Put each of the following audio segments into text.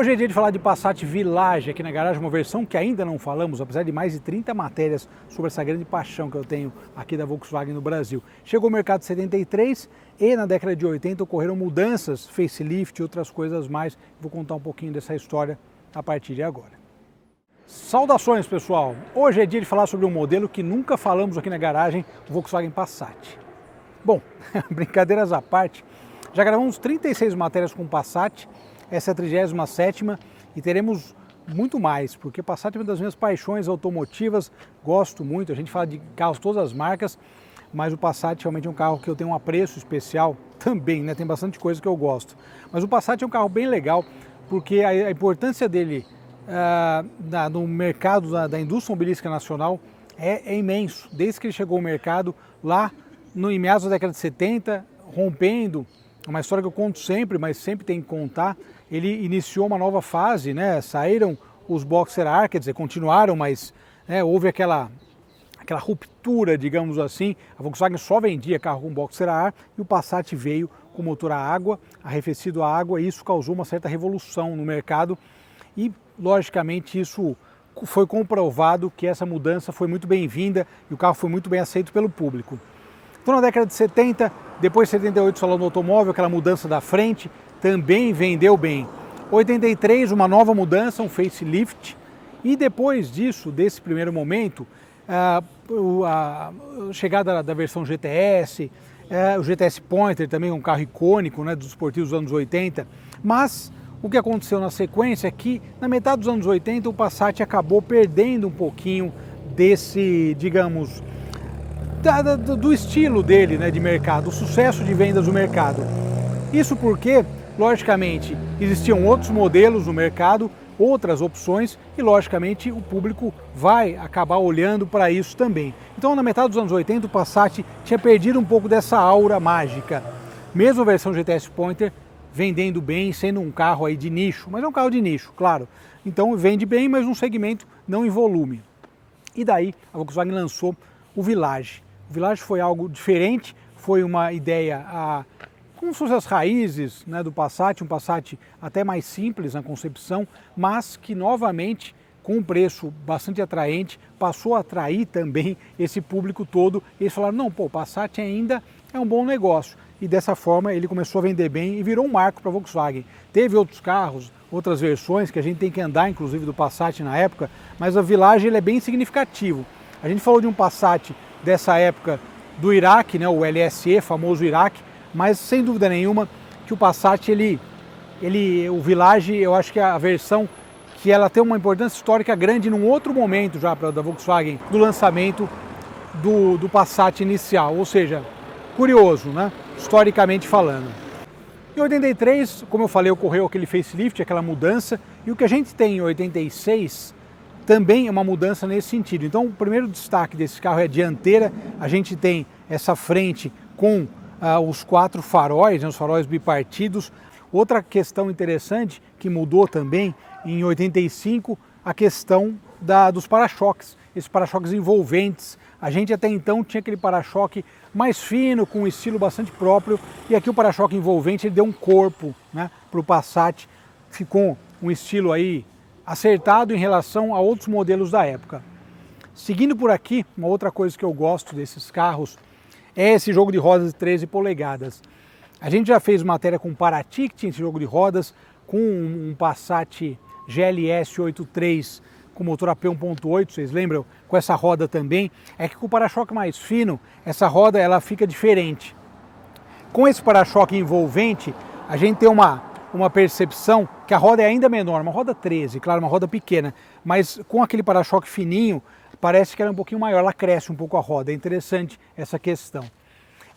Hoje é dia de falar de Passat Village aqui na garagem, uma versão que ainda não falamos, apesar de mais de 30 matérias sobre essa grande paixão que eu tenho aqui da Volkswagen no Brasil. Chegou ao mercado em 73 e na década de 80 ocorreram mudanças, facelift e outras coisas mais. Vou contar um pouquinho dessa história a partir de agora. Saudações, pessoal! Hoje é dia de falar sobre um modelo que nunca falamos aqui na garagem, o Volkswagen Passat. Bom, brincadeiras à parte, já gravamos 36 matérias com Passat, essa é a 37ª e teremos muito mais, porque Passat é uma das minhas paixões automotivas, gosto muito, a gente fala de carros todas as marcas, mas o Passat realmente é um carro que eu tenho um apreço especial também, né? Tem bastante coisa que eu gosto. Mas o Passat é um carro bem legal, porque a importância dele no mercado da indústria automobilística nacional é imenso. Desde que ele chegou ao mercado lá em meados da década de 70, rompendo, é uma história que eu conto sempre, mas sempre tem que contar, ele iniciou uma nova fase, né? Saíram os Boxer R, quer dizer, continuaram, mas houve aquela ruptura, digamos assim. A Volkswagen só vendia carro com Boxer R e o Passat veio com motor a água, arrefecido a água, e isso causou uma certa revolução no mercado e, logicamente, isso foi comprovado que essa mudança foi muito bem-vinda e o carro foi muito bem aceito pelo público. Então, na década de 70, depois de 78, o Salão do Automóvel, aquela mudança da frente, também vendeu bem. 83, uma nova mudança, um facelift. E depois disso, desse primeiro momento, a chegada da versão GTS, o GTS Pointer também, um carro icônico, né, dos esportivos dos anos 80. Mas o que aconteceu na sequência é que, na metade dos anos 80, o Passat acabou perdendo um pouquinho desse, digamos, do estilo dele, né, de mercado, o sucesso de vendas do mercado. Isso porque, logicamente, existiam outros modelos no mercado, outras opções e, logicamente, o público vai acabar olhando para isso também. Então, na metade dos anos 80, o Passat tinha perdido um pouco dessa aura mágica. Mesmo a versão GTS Pointer vendendo bem, sendo um carro aí de nicho, mas é um carro de nicho, claro. Então, vende bem, mas num segmento não em volume. E daí, a Volkswagen lançou o Village. O Village foi algo diferente, foi uma ideia como se fossem as raízes, né, do Passat, um Passat até mais simples na concepção, mas que novamente, com um preço bastante atraente, passou a atrair também esse público todo. E eles falaram, não, pô, o Passat ainda é um bom negócio. E dessa forma ele começou a vender bem e virou um marco para a Volkswagen. Teve outros carros, outras versões que a gente tem que andar, inclusive do Passat na época, mas o Village ele é bem significativo. A gente falou de um Passat dessa época do Iraque, né, o LSE, famoso Iraque, mas sem dúvida nenhuma que o Passat, o Village, eu acho que é a versão que ela tem uma importância histórica grande num outro momento já da Volkswagen, do lançamento do Passat inicial, ou seja, curioso, né, historicamente falando. Em 83, como eu falei, ocorreu aquele facelift, aquela mudança, e o que a gente tem em 86 também é uma mudança nesse sentido. Então, o primeiro destaque desse carro é a dianteira. A gente tem essa frente com os 4 faróis, né, os faróis bipartidos. Outra questão interessante que mudou também em 85, a questão dos para-choques, esses para-choques envolventes. A gente até então tinha aquele para-choque mais fino, com um estilo bastante próprio, e aqui o para-choque envolvente ele deu um corpo, né, para o Passat, ficou um estilo aí acertado em relação a outros modelos da época. Seguindo por aqui, uma outra coisa que eu gosto desses carros é esse jogo de rodas de 13 polegadas. A gente já fez matéria com Paraty, que tinha esse jogo de rodas, com um Passat GLS 83 com motor AP 1.8, vocês lembram? Com essa roda também. É que com o para-choque mais fino, essa roda ela fica diferente. Com esse para-choque envolvente, a gente tem uma percepção que a roda é ainda menor, uma roda 13, claro, uma roda pequena, mas com aquele para-choque fininho, parece que ela é um pouquinho maior, ela cresce um pouco a roda, é interessante essa questão.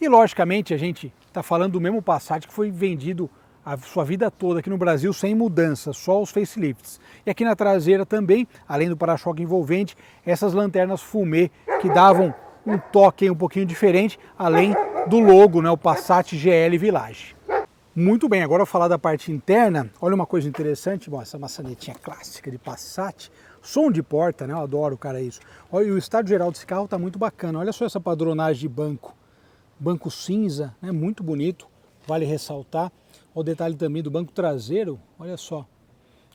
E logicamente a gente está falando do mesmo Passat que foi vendido a sua vida toda aqui no Brasil sem mudança, só os facelifts. E aqui na traseira também, além do para-choque envolvente, essas lanternas fumê que davam um toque um pouquinho diferente, além do logo, né, o Passat GL Village. Muito bem, agora eu vou falar da parte interna. Olha uma coisa interessante, bom, essa maçanetinha clássica de Passat, som de porta, né? Eu adoro, cara, isso. Olha, e o estado geral desse carro tá muito bacana. Olha só essa padronagem de banco cinza, né? Muito bonito, vale ressaltar. Olha o detalhe também do banco traseiro, olha só.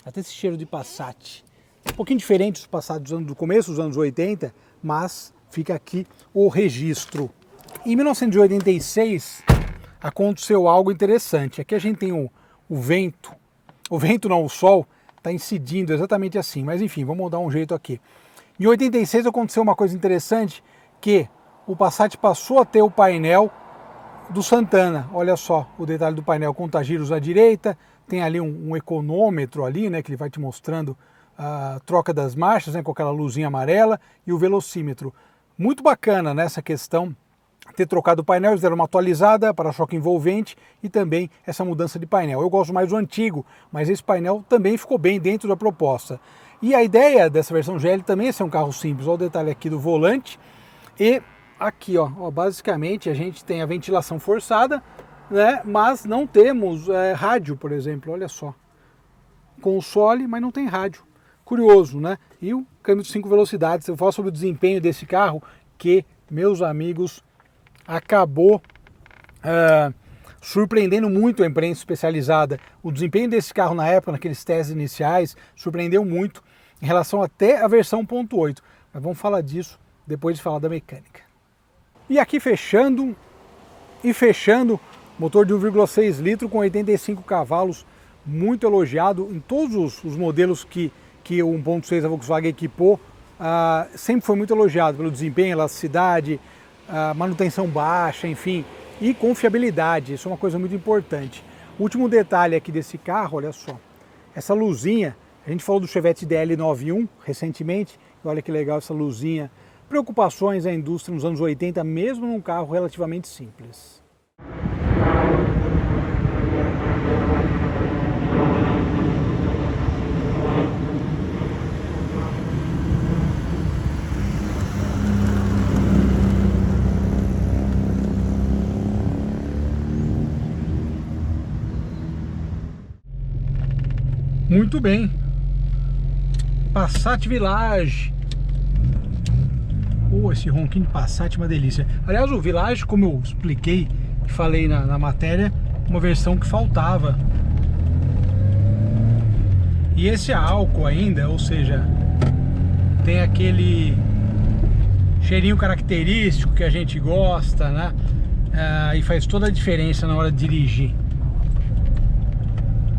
Até esse cheiro de Passat. Um pouquinho diferente dos Passat do começo dos anos 80, mas fica aqui o registro. Em 1986 aconteceu algo interessante. Aqui a gente tem o vento. O vento não, o sol está incidindo exatamente assim. Mas enfim, vamos dar um jeito aqui. Em 86 aconteceu uma coisa interessante, que o Passat passou a ter o painel do Santana. Olha só o detalhe do painel, conta giros à direita, tem ali um econômetro ali, né, que ele vai te mostrando a troca das marchas, né, com aquela luzinha amarela, e o velocímetro. Muito bacana nessa questão ter trocado o painel, eles deram uma atualizada, para-choque envolvente e também essa mudança de painel. Eu gosto mais do antigo, mas esse painel também ficou bem dentro da proposta. E a ideia dessa versão GL também é ser um carro simples. Olha o detalhe aqui do volante. E aqui, ó, basicamente a gente tem a ventilação forçada, né, mas não temos rádio, por exemplo. Olha só. Console, mas não tem rádio. Curioso, né? E o câmbio de 5 velocidades. Eu falo sobre o desempenho desse carro que, meus amigos, acabou surpreendendo muito a imprensa especializada. O desempenho desse carro na época, naqueles testes iniciais, surpreendeu muito em relação até a versão 1.8. Mas vamos falar disso depois de falar da mecânica. E aqui fechando, motor de 1,6 litro com 85 cavalos, muito elogiado em todos os modelos que o 1.6 da Volkswagen equipou. Sempre foi muito elogiado pelo desempenho, elasticidade, manutenção baixa, enfim, e confiabilidade. Isso é uma coisa muito importante. O último detalhe aqui desse carro, olha só, essa luzinha, a gente falou do Chevette DL91 recentemente, e olha que legal essa luzinha. Preocupações da indústria nos anos 80, mesmo num carro relativamente simples. Muito bem, Passat Village. Esse ronquinho de Passat é uma delícia. Aliás, o Village, como eu expliquei e falei na matéria, uma versão que faltava. E esse é álcool ainda, ou seja, tem aquele cheirinho característico que a gente gosta, né? E faz toda a diferença na hora de dirigir.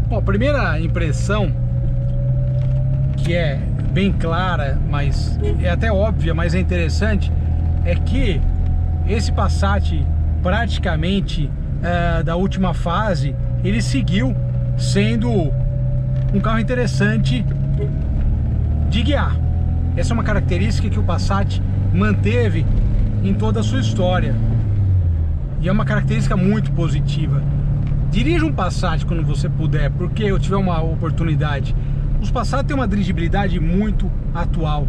Bom, a primeira impressão, que é bem clara, mas é até óbvia, mas é interessante, é que esse Passat praticamente da última fase, ele seguiu sendo um carro interessante de guiar. Essa é uma característica que o Passat manteve em toda a sua história, e é uma característica muito positiva. Dirija um Passat quando você puder, porque eu tiver uma oportunidade. Os Passat têm uma dirigibilidade muito atual.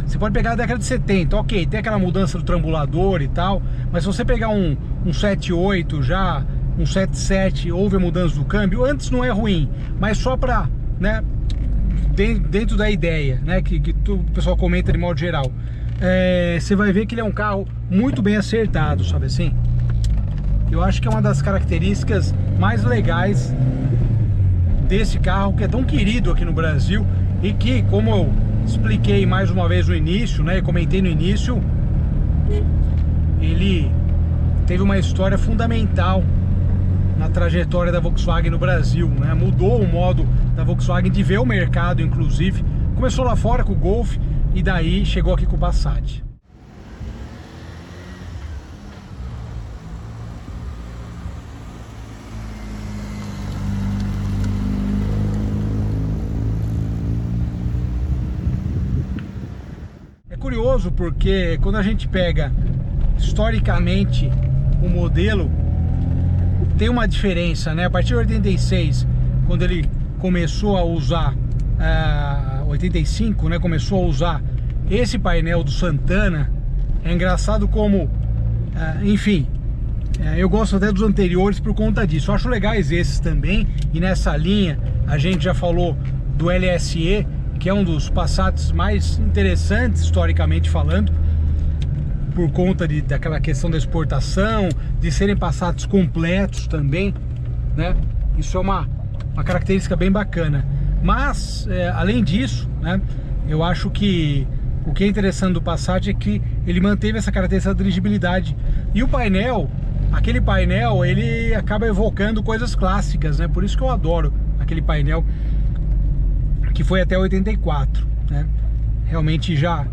Você pode pegar a década de 70, ok, tem aquela mudança do trambulador e tal, mas se você pegar um 7.8 já, um 7.7, houve a mudança do câmbio, antes não é ruim, mas só para, né, dentro da ideia, né, que o pessoal comenta de modo geral, você vai ver que ele é um carro muito bem acertado, sabe assim? Eu acho que é uma das características mais legais desse carro, que é tão querido aqui no Brasil e que, como eu expliquei mais uma vez no início, né, e comentei no início, ele teve uma história fundamental na trajetória da Volkswagen no Brasil, né? Mudou o modo da Volkswagen de ver o mercado, inclusive. Começou lá fora com o Golf e daí chegou aqui com o Passat. Curioso porque quando a gente pega historicamente o modelo, tem uma diferença, né? A partir de 86, quando ele começou a usar 85, né? Começou a usar esse painel do Santana. É engraçado como, enfim, eu gosto até dos anteriores por conta disso. Eu acho legais esses também. E nessa linha a gente já falou do LSE, que é um dos Passats mais interessantes historicamente falando, por conta daquela questão da exportação, de serem Passats completos também, né? Isso é uma característica bem bacana. Mas, além disso, né, eu acho que o que é interessante do Passat é que ele manteve essa característica da dirigibilidade. E o painel, aquele painel, ele acaba evocando coisas clássicas, né? Por isso que eu adoro aquele painel que foi até 84, né? Realmente já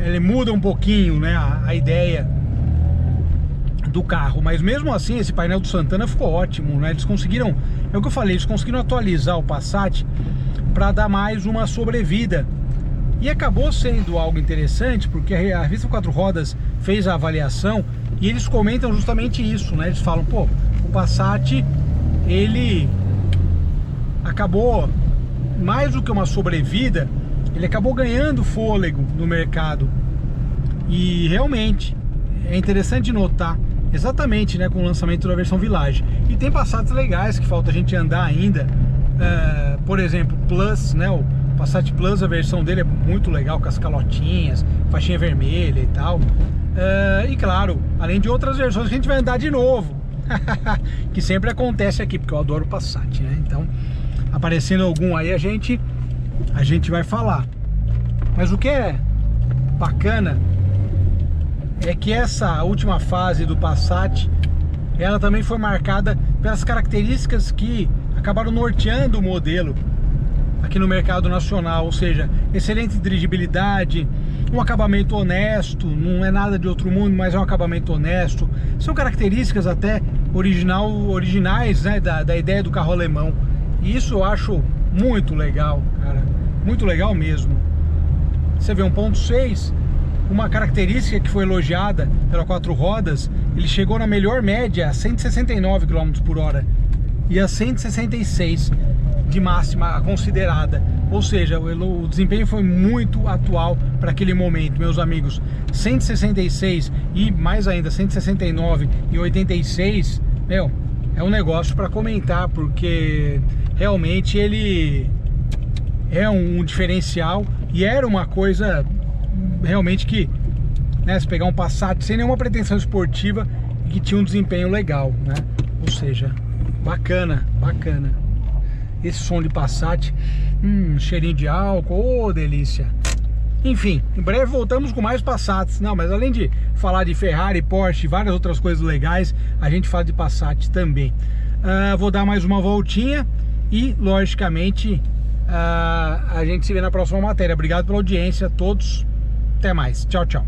ele muda um pouquinho, né, a ideia do carro, mas mesmo assim esse painel do Santana ficou ótimo, né? Eles conseguiram, é o que eu falei, eles conseguiram atualizar o Passat para dar mais uma sobrevida. E acabou sendo algo interessante, porque a revista Quatro Rodas fez a avaliação e eles comentam justamente isso, né? Eles falam, pô, o Passat, ele acabou, mais do que uma sobrevida, ele acabou ganhando fôlego no mercado. E realmente, é interessante notar, exatamente, né, com o lançamento da versão Village. E tem Passats legais que falta a gente andar ainda, por exemplo, Plus, né, o Passat Plus, a versão dele é muito legal, com as calotinhas, faixinha vermelha e tal. E claro, além de outras versões que a gente vai andar de novo, que sempre acontece aqui, porque eu adoro Passat, né? Então, aparecendo algum aí, a gente vai falar. Mas o que é bacana é que essa última fase do Passat, ela também foi marcada pelas características que acabaram norteando o modelo aqui no mercado nacional, ou seja, excelente dirigibilidade, um acabamento honesto, não é nada de outro mundo, mas é um acabamento honesto. São características até originais, né, da ideia do carro alemão. E isso eu acho muito legal, cara, muito legal mesmo. Você vê 1.6, uma característica que foi elogiada pela Quatro Rodas, ele chegou na melhor média a 169 km por hora e a 166 de máxima considerada, ou seja, o desempenho foi muito atual para aquele momento, meus amigos. 166 e mais ainda 169 e 86, meu, é um negócio para comentar, porque realmente ele é um diferencial e era uma coisa realmente que, né, se pegar um Passat sem nenhuma pretensão esportiva e que tinha um desempenho legal, né? Ou seja, bacana, bacana. Esse som de Passat, cheirinho de álcool, oh, delícia. Enfim, em breve voltamos com mais Passats. Não, mas além de falar de Ferrari, Porsche e várias outras coisas legais, a gente fala de Passat também. Vou dar mais uma voltinha e, logicamente, a gente se vê na próxima matéria. Obrigado pela audiência a todos. Até mais. Tchau, tchau.